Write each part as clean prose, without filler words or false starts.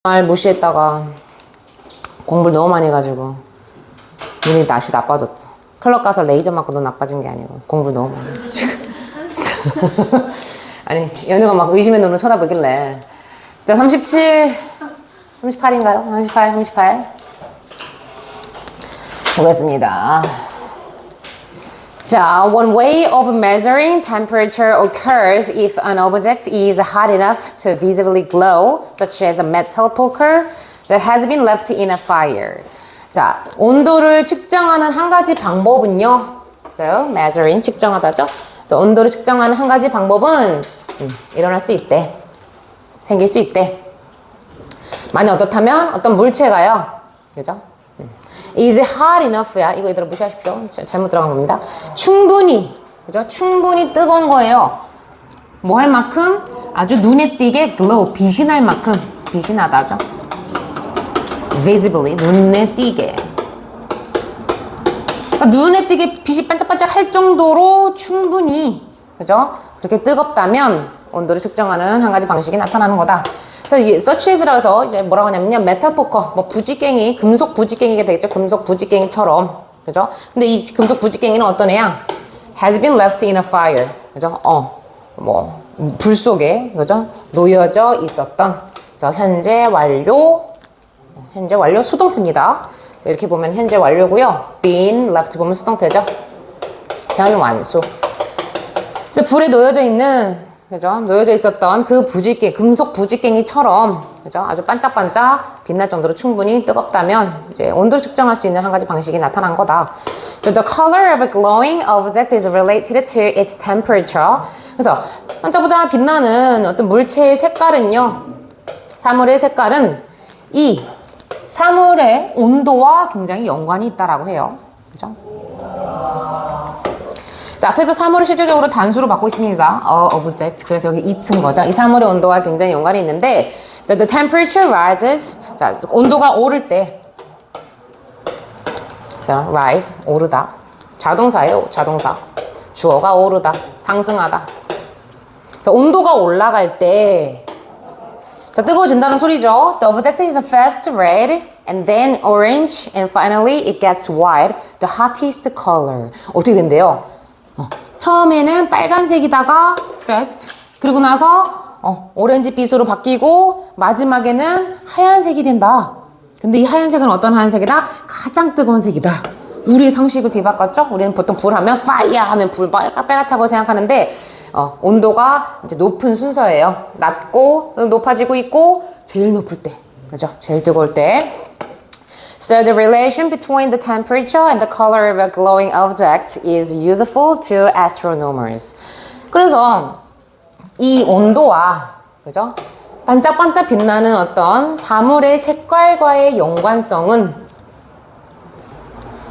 말 무시했다가 공부를 너무 많이 해가지고 눈이 다시 나빠졌죠. 클럽 가서 레이저 맞고 눈 나빠진 게 아니고 공부를 너무 많이 해가지고 아니 연우가 막 의심의 눈으로 쳐다보길래 자 37, 38인가요? 38, 38 보겠습니다. 자, one way of measuring temperature occurs if an object is hot enough to visibly glow, such as a metal poker that has been left in a fire. 자, 온도를 측정하는 한 가지 방법은요. So, measuring, 측정하다죠. 그래서 온도를 측정하는 한 가지 방법은 일어날 수 있대. 생길 수 있대. 만약 어떻다면 어떤 물체가요. 그죠? is hot enough야. 이거 얘들아 무시하십시오. 잘못 들어간 겁니다. 충분히, 그죠? 충분히 뜨거운 거예요. 뭐 할 만큼? 아주 눈에 띄게 glow, 빛이 날 만큼. 빛이 나다죠. visibly, 눈에 띄게. 그러니까 눈에 띄게 빛이 반짝반짝 할 정도로 충분히, 그죠? 그렇게 뜨겁다면 온도를 측정하는 한 가지 방식이 나타나는 거다. 그래서 이 such as라고 해서 이제 뭐라고 하냐면요. 메탈 포커, 뭐 부지깽이, 금속 부지깽이가 되겠죠. 금속 부지깽이처럼. 그죠? 근데 이 금속 부지깽이는 어떤 애야? has been left in a fire. 그죠? 불 속에, 그죠? 놓여져 있었던. 그래서 현재 완료 수동태입니다. 자, 이렇게 보면 현재 완료고요. been left 보면 수동태죠. 현완수. 그래서 불에 놓여져 있는, 그죠? 놓여져 있었던 그 금속 부지깽이처럼, 그죠? 아주 반짝반짝 빛날 정도로 충분히 뜨겁다면, 이제 온도를 측정할 수 있는 한 가지 방식이 나타난 거다. So the color of a glowing object is related to its temperature. 그래서 반짝반짝 빛나는 어떤 물체의 색깔은요, 사물의 색깔은 이 사물의 온도와 굉장히 연관이 있다라고 해요. 그죠? 자, 앞에서 사물을 실질적으로 단수로 받고 있습니다. object. 그래서 여기 2층 거죠. 이 사물의 온도와 굉장히 연관이 있는데, so the temperature rises. 자, 온도가 오를 때, so rise, 오르다. 자동사예요, 자동사. 주어가 오르다, 상승하다. 자, 온도가 올라갈 때, 자, 뜨거워진다는 소리죠. The object is first red, and then orange, and finally it gets white, the hottest color. 어떻게 된대요? 처음에는 빨간색이다가 first, 그리고 나서 오렌지빛으로 바뀌고 마지막에는 하얀색이 된다. 근데 이 하얀색은 어떤 하얀색이다? 가장 뜨거운 색이다. 우리의 상식을 뒤바꿨죠? 우리는 보통 불 하면 fire 하면 불 빨갛다고 생각하는데 온도가 이제 높은 순서예요. 낮고 높아지고 있고 제일 높을 때, 그죠? 제일 뜨거울 때. So the relation between the temperature and the color of a glowing object is useful to astronomers. 그래서 이 온도와, 그죠? 반짝반짝 빛나는 어떤 사물의 색깔과의 연관성은,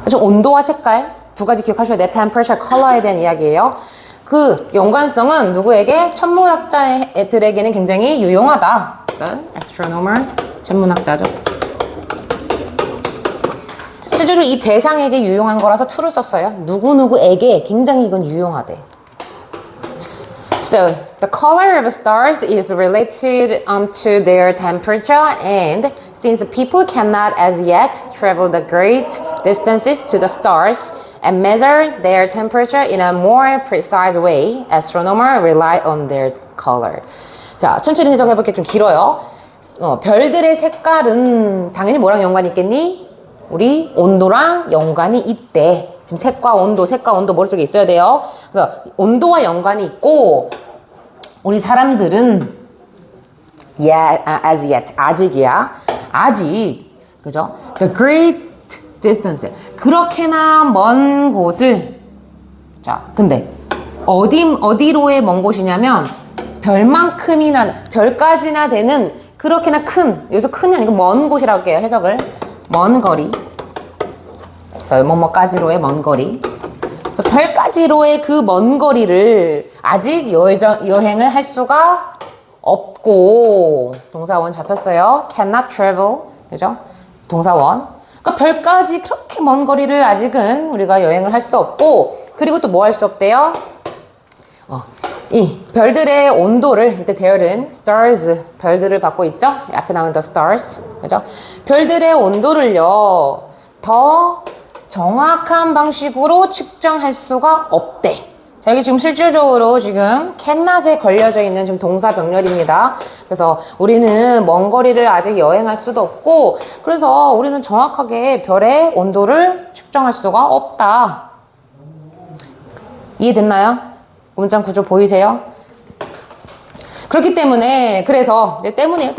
그죠? 온도와 색깔 두 가지 기억하셔야 돼요. temperature, color에 대한 이야기예요. 그 연관성은 누구에게? 천문학자들에게는 굉장히 유용하다. So, astronomer, 천문학자죠. 실제로 이 대상에게 유용한 거라서 to를 썼어요. 누구누구에게 굉장히 이건 유용하대. So, the color of stars is related to their temperature, and since people cannot as yet travel the great distances to the stars and measure their temperature in a more precise way, astronomers rely on their color. 자, 천천히 해석해볼게. 좀 길어요. 별들의 색깔은 당연히 뭐랑 연관이 있겠니? 우리 온도랑 연관이 있대. 지금 색과 온도 머릿속에 있어야 돼요. 그래서 온도와 연관이 있고, 우리 사람들은 as yet, 아직이야. 아직, 그죠? The great distance. 그렇게나 먼 곳을, 자, 근데 어디로의 먼 곳이냐면 별만큼이나, 별까지나 되는 그렇게나 큰, 여기서 큰이 아니고 먼 곳이라고 할게요. 해석을. 먼 거리. 그래서 뭐뭐까지로의 먼 거리. 그래서 별까지로의 그 먼 거리를 아직 여행을 할 수가 없고, 동사원 잡혔어요. cannot travel. 그죠? 동사원. 그러니까 별까지 그렇게 먼 거리를 아직은 우리가 여행을 할 수 없고, 그리고 또 뭐 할 수 없대요? 이 별들의 온도를, 이때 대열은 stars, 별들을 받고 있죠? 앞에 나오는 the stars, 그죠? 별들의 온도를요, 더 정확한 방식으로 측정할 수가 없대. 자, 여기 지금 실질적으로 지금 캔낫에 걸려져 있는 지금 동사 병렬입니다. 그래서 우리는 먼 거리를 아직 여행할 수도 없고, 그래서 우리는 정확하게 별의 온도를 측정할 수가 없다. 이해됐나요? 문장 구조 보이세요? 그렇기 때문에, 그래서, 때문에.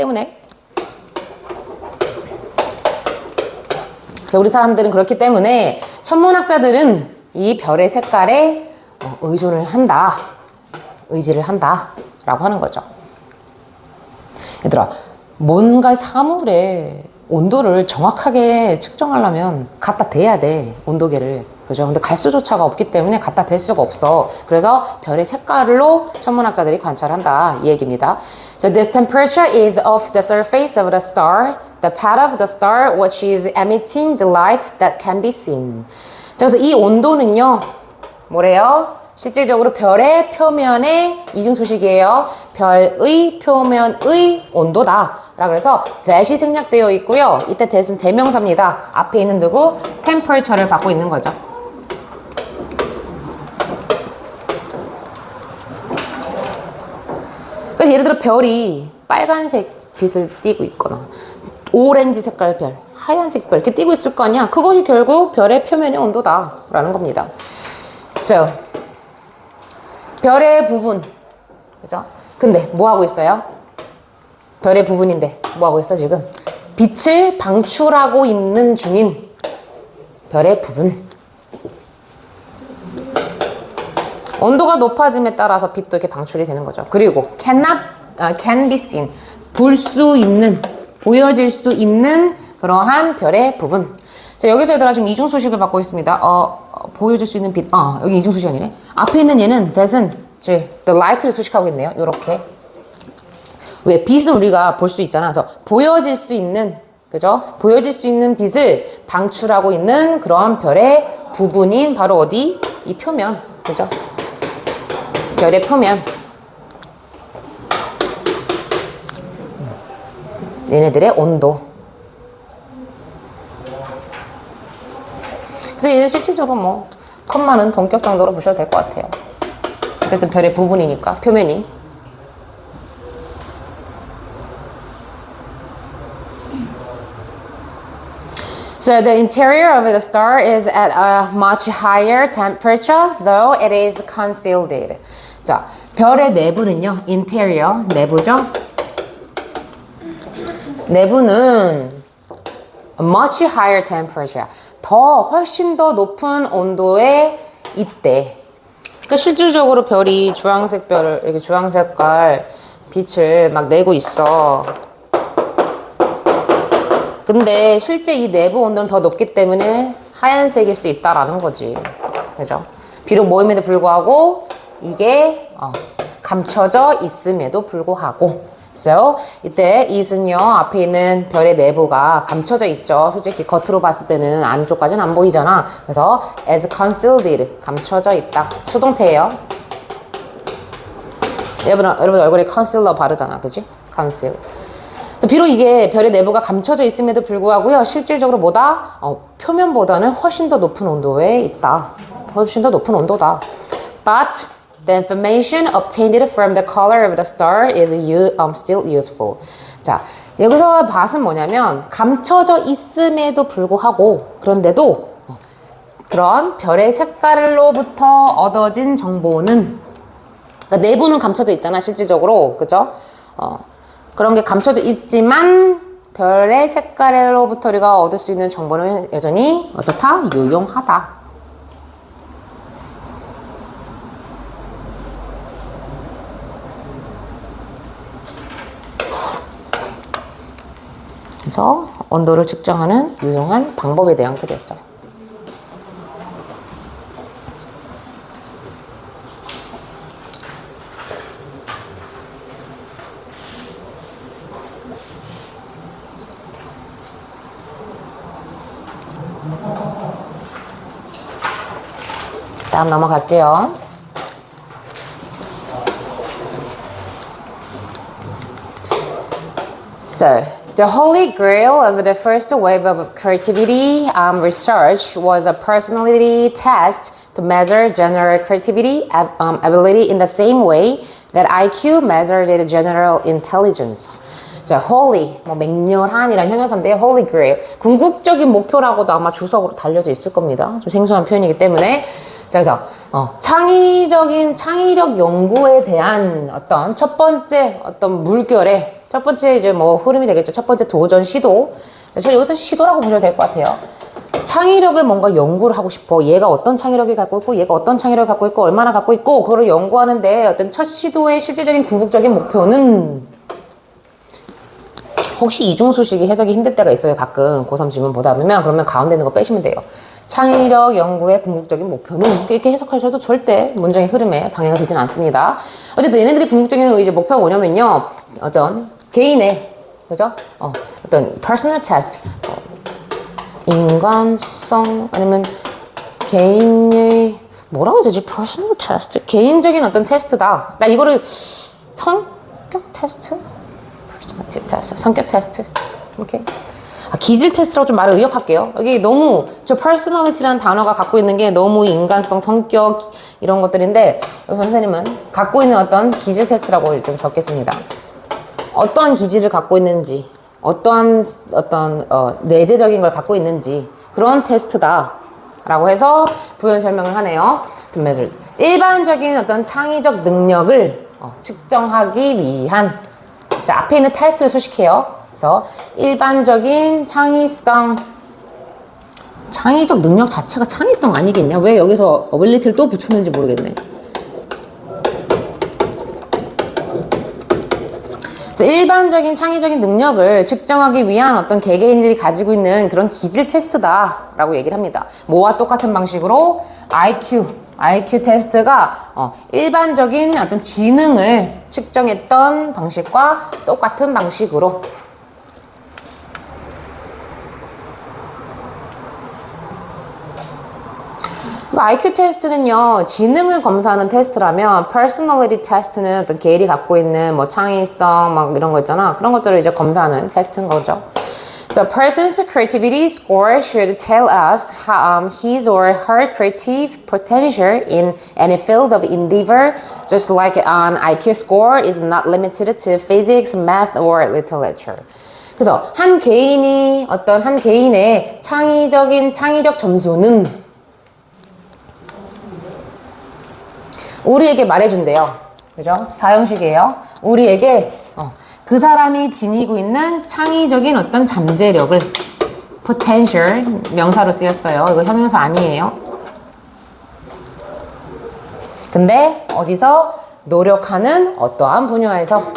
그래서 우리 사람들은 그렇기 때문에 천문학자들은 이 별의 색깔에 의존을 한다. 의지를 한다. 라고 하는 거죠. 얘들아, 뭔가 사물의 온도를 정확하게 측정하려면 갖다 대야 돼. 온도계를. 그죠? 근데 갈수조차가 없기 때문에 갖다 댈 수가 없어. 그래서 별의 색깔로 천문학자들이 관찰한다. 이 얘기입니다. So this temperature is of the surface of the star, the path of the star, which is emitting the light that can be seen. 자, 그래서 이 온도는요, 뭐래요? 실질적으로 별의 표면의 이중수식이에요. 별의 표면의 온도다. 라 그래서 that이 생략되어 있고요. 이때 that은 대명사입니다. 앞에 있는 누구? temperature를 받고 있는 거죠. 그래서 예를 들어 별이 빨간색 빛을 띠고 있거나 오렌지 색깔 별, 하얀색 별 이렇게 띠고 있을 거 아니야. 그것이 결국 별의 표면의 온도다 라는 겁니다. So, 별의 부분, 그죠? 근데 뭐 하고 있어요? 별의 부분인데 뭐 하고 있어 지금? 빛을 방출하고 있는 중인 별의 부분. 온도가 높아짐에 따라서 빛도 이렇게 방출이 되는 거죠. 그리고 can be seen, 볼 수 있는, 보여질 수 있는 그러한 별의 부분. 자, 여기서 얘들아 지금 이중수식을 받고 있습니다. 보여줄 수 있는 빛, 여기 이중수식이 아니네. 앞에 있는 얘는 that은 the light를 수식하고 있네요. 요렇게. 왜? 빛을 우리가 볼 수 있잖아. 그래서 보여질 수 있는, 그죠? 보여질 수 있는 빛을 방출하고 있는 그러한 별의 부분인 바로 어디? 이 표면, 그죠? 별의 표면. 얘네들의 온도. 그래서 얘는 실질적으로 뭐 컴마는 동격 정도로 보셔도 될 것 같아요. 어쨌든 별의 부분이니까 표면이. So the interior of the star is at a much higher temperature, though it is concealed. 자, 별의 내부는요, interior, 내부죠? 내부는 much higher temperature, 훨씬 더 높은 온도에 있대. 그러니까 실질적으로 별이 주황색 별을, 이렇게 주황색깔 빛을 막 내고 있어. 근데 실제 이 내부 온도는 더 높기 때문에 하얀색일 수 있다라는 거지. 그죠? 비록 모임에도 불구하고 이게 감춰져 있음에도 불구하고. So, 이때 is은요, 앞에 있는 별의 내부가 감춰져 있죠. 솔직히 겉으로 봤을 때는 안쪽까지는 안 보이잖아. 그래서 as concealed, 감춰져 있다. 수동태예요. 여러분 얼굴에 컨실러 바르잖아. 그지? conceal. 비록 이게 별의 내부가 감춰져 있음에도 불구하고요, 실질적으로 뭐다? 표면보다는 훨씬 더 높은 온도에 있다. 훨씬 더 높은 온도다. But the information obtained from the color of the star is still useful. 자, 여기서 bat은 뭐냐면 감춰져 있음에도 불구하고, 그런데도 그런 별의 색깔로부터 얻어진 정보는, 그러니까 내부는 감춰져 있잖아, 실질적으로. 그죠? 그런 게 감춰져 있지만 별의 색깔로부터 우리가 얻을 수 있는 정보는 여전히 어떻다? 유용하다. 그래서 온도를 측정하는 유용한 방법에 대한 글이었죠. 다음 넘어갈게요. So, the holy grail of the first wave of creativity research was a personality test to measure general creativity ability in the same way that IQ measured general intelligence. 자, holy, 뭐 맹렬한이란 형용사인데요. holy grail. 궁극적인 목표라고도 아마 주석으로 달려져 있을 겁니다. 좀 생소한 표현이기 때문에. 자, 그래서 창의적인 창의력 연구에 대한 어떤 첫 번째 어떤 물결에 첫 번째 이제 뭐 흐름이 되겠죠. 첫 번째 도전 시도. 저 여기서 시도라고 보셔도 될 것 같아요. 창의력을 뭔가 연구를 하고 싶어. 얘가 어떤 창의력을 갖고 있고, 얘가 어떤 창의력을 갖고 있고, 얼마나 갖고 있고, 그걸 연구하는데 어떤 첫 시도의 실질적인 궁극적인 목표는 혹시 이중수식이 해석이 힘들 때가 있어요. 가끔 고3 지문 보다 보면 그러면 가운데 있는 거 빼시면 돼요. 창의력 연구의 궁극적인 목표는 이렇게 해석하셔도 절대 문장의 흐름에 방해가 되진 않습니다. 어쨌든 얘네들이 궁극적인 이제 목표가 뭐냐면요. 어떤 개인의 그죠? 어떤 personal test 인간성 아니면 개인의 뭐라고 해야 되지? personal test 개인적인 어떤 테스트다. 나 이거를 성격 테스트? 성격 테스트 이렇게 기질 테스트라고 좀 말을 의역할게요. 여기 너무 저 personality라는 단어가 갖고 있는 게 너무 인간성, 성격 이런 것들인데 여기 선생님은 갖고 있는 어떤 기질 테스트라고 좀 적겠습니다. 어떠한 기질을 갖고 있는지, 어떠한 어떤 내재적인 걸 갖고 있는지 그런 테스트다라고 해서 부연 설명을 하네요. 일반적인 어떤 창의적 능력을 측정하기 위한 자, 앞에 있는 테스트를 수식해요. 그래서 일반적인 창의적 능력 자체가 창의성 아니겠냐? 왜 여기서 어빌리티를 또 붙였는지 모르겠네. 일반적인 창의적인 능력을 측정하기 위한 어떤 개개인들이 가지고 있는 그런 기질 테스트다라고 얘기를 합니다. 뭐와 똑같은 방식으로 IQ 테스트가 일반적인 어떤 지능을 측정했던 방식과 똑같은 방식으로 IQ 테스트는요, 지능을 검사하는 테스트라면, personality 테스트는 어떤 개인이 갖고 있는 뭐 창의성, 막 이런 거 있잖아. 그런 것들을 이제 검사하는 테스트인 거죠. The person's creativity score should tell us his or her creative potential in any field of endeavor, just like an IQ score is not limited to physics, math, or literature. 그래서 한 개인의 창의력 점수는 우리에게 말해준대요. 그죠? 사형식이에요. 우리에게 그 사람이 지니고 있는 창의적인 어떤 잠재력을 potential 명사로 쓰였어요. 이거 형용사 아니에요. 근데 어디서 노력하는 어떠한 분야에서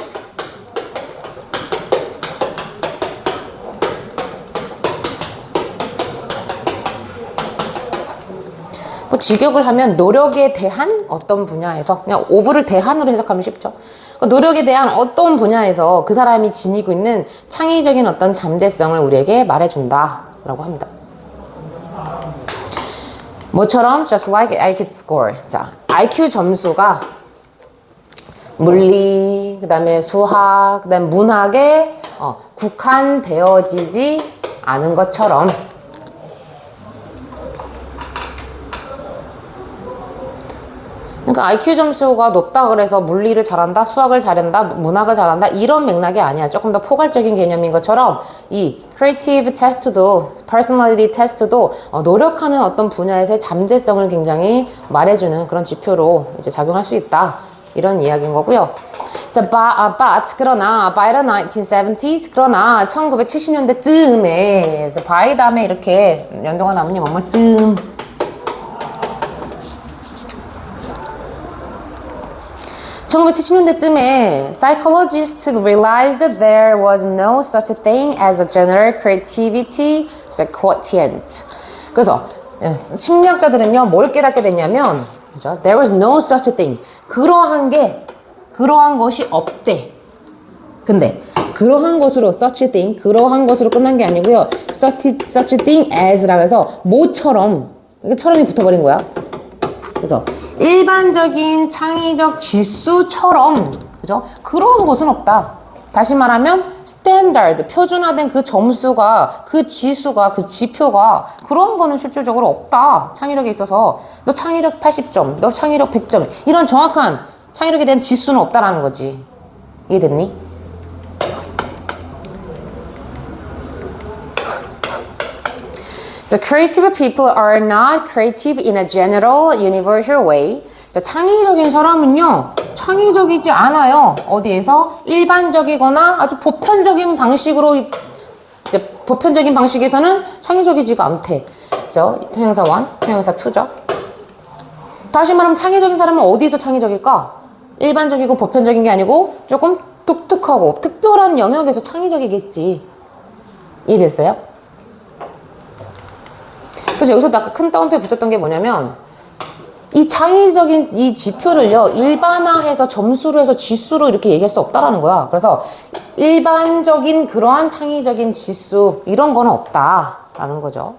뭐 직역을 하면 노력에 대한 어떤 분야에서 그냥 of를 대한으로 해석하면 쉽죠. 그러니까 노력에 대한 어떤 분야에서 그 사람이 지니고 있는 창의적인 어떤 잠재성을 우리에게 말해준다 라고 합니다. 뭐처럼 just like IQ score. 자, IQ 점수가 물리, 그 다음에 수학, 그 다음에 문학에 국한되어지지 않은 것처럼 그러니까 IQ 점수가 높다 그래서 물리를 잘한다, 수학을 잘한다, 문학을 잘한다 이런 맥락이 아니야. 조금 더 포괄적인 개념인 것처럼 이 creative 테스트도 personality 테스트도 노력하는 어떤 분야에서의 잠재성을 굉장히 말해주는 그런 지표로 이제 작용할 수 있다. 이런 이야기인 거고요. So, 그러나 by the 1970s 그러나 1970년대쯤에 그래서 by 다음에 이렇게 연동어 나무님 뭐뭐쯤 1970년대쯤에 psychologists realized there was no such thing as a general creativity quotient. 그래서 심리학자들은요 뭘 깨닫게 됐냐면 그죠? There was no such thing. 그러한 것이 없대. 근데 그러한 것으로 such thing, 그러한 것으로 끝난 게 아니고요. such thing as라고 해서 뭐처럼 이게 처럼이 붙어버린 거야. 그래서 일반적인 창의적 지수처럼 그죠? 그런 것은 없다. 다시 말하면 스탠다드, 표준화된 그 점수가, 그 지수가, 그 지표가 그런 거는 실질적으로 없다. 창의력에 있어서 너 창의력 80점, 너 창의력 100점 이런 정확한 창의력에 대한 지수는 없다라는 거지. 이해됐니? So creative people are not creative in a general, universal way. 자, 창의적인 사람은요, 창의적이지 않아요. 어디에서? 일반적이거나 아주 보편적인 방식으로, 이제 보편적인 방식에서는 창의적이지가 않대. 그래서 형용사 1, 형용사 2죠. 다시 말하면 창의적인 사람은 어디서 창의적일까? 일반적이고 보편적인 게 아니고 조금 독특하고 특별한 영역에서 창의적이겠지. 이해됐어요? 그래서 여기서도 아까 큰 따옴표에 붙였던 게 뭐냐면 이 창의적인 이 지표를요 일반화해서 점수로 해서 지수로 이렇게 얘기할 수 없다라는 거야. 그래서 일반적인 그러한 창의적인 지수 이런 거는 없다라는 거죠.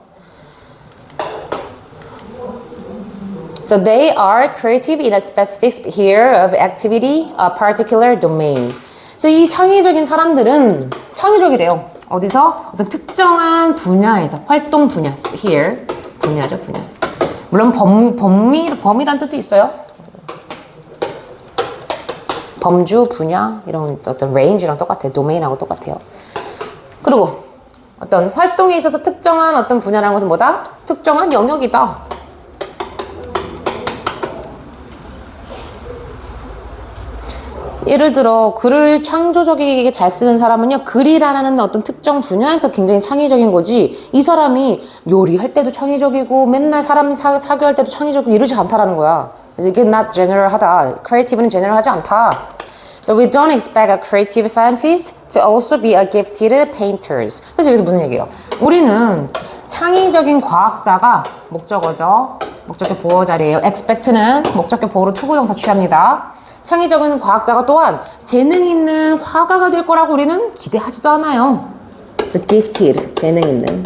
So they are creative in a specific sphere of activity, a particular domain. 그래서 이 창의적인 사람들은 창의적이래요. 어디서? 어떤 특정한 분야에서 활동 분야, sphere 분야죠, 분야. 물론 범위란 뜻도 있어요. 범주, 분야 이런 어떤 range랑 똑같아요. domain하고 똑같아요. 그리고 어떤 활동에 있어서 특정한 어떤 분야라는 것은 뭐다? 특정한 영역이다. 예를 들어 글을 창조적이게 잘 쓰는 사람은요 글이라는 어떤 특정 분야에서 굉장히 창의적인 거지 이 사람이 요리할 때도 창의적이고 맨날 사람 사교할 때도 창의적이고 이러지 않다라는 거야. 그래서 이게 not general하다. creative는 general하지 않다. So we don't expect a creative scientist to also be a gifted painters. 그래서 여기서 무슨 얘기예요? 우리는 창의적인 과학자가 목적어죠. 목적격 보호 자리예요. expect는 목적격 보호로 투구동사 취합니다. 창의적인 과학자가 또한 재능 있는 화가가 될 거라고 우리는 기대하지도 않아요. 그래서 gifted, 재능 있는.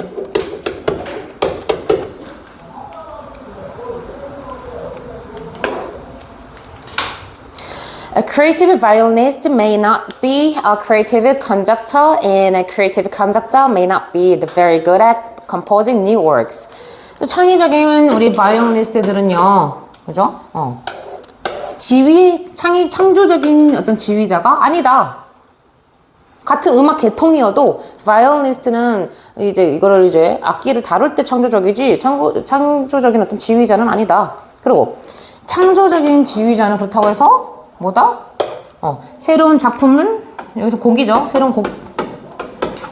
A creative violinist may not be a creative conductor, and a creative conductor may not be very good at composing new works. 창의적인 우리 바이올리니스트들은요, 그죠? 창조적인 어떤 지휘자가 아니다. 같은 음악 계통이어도 바이올리니스트는 이거를 악기를 다룰 때 창조적이지 창조적인 어떤 지휘자는 아니다. 그리고 창조적인 지휘자는 그렇다고 해서 뭐다? 새로운 작품을 여기서 곡이죠.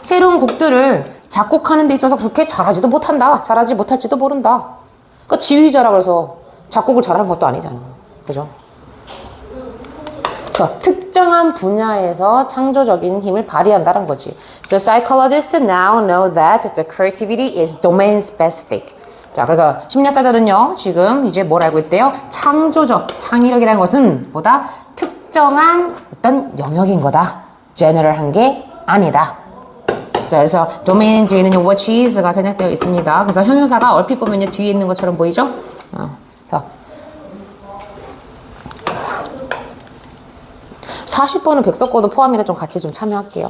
새로운 곡들을 작곡하는 데 있어서 그렇게 잘하지도 못한다. 잘하지 못할지도 모른다. 그러니까 지휘자라고 해서 작곡을 잘하는 것도 아니잖아. 그죠? 그래서 특정한 분야에서 창조적인 힘을 발휘한다는 거지. So psychologists now know that the creativity is domain specific. 자, 그래서 심리학자들은요, 지금 이제 뭘 알고 있대요? 창의력이라는 것은 뭐다? 특정한 어떤 영역인 거다. general한 게 아니다. 그래서 domain 뒤에는 what is가 생략되어 있습니다. 그래서 형용사가 얼핏 보면 뒤에 있는 것처럼 보이죠? 그래서 40번은 백석고도 포함이라 좀 같이 좀 참여할게요.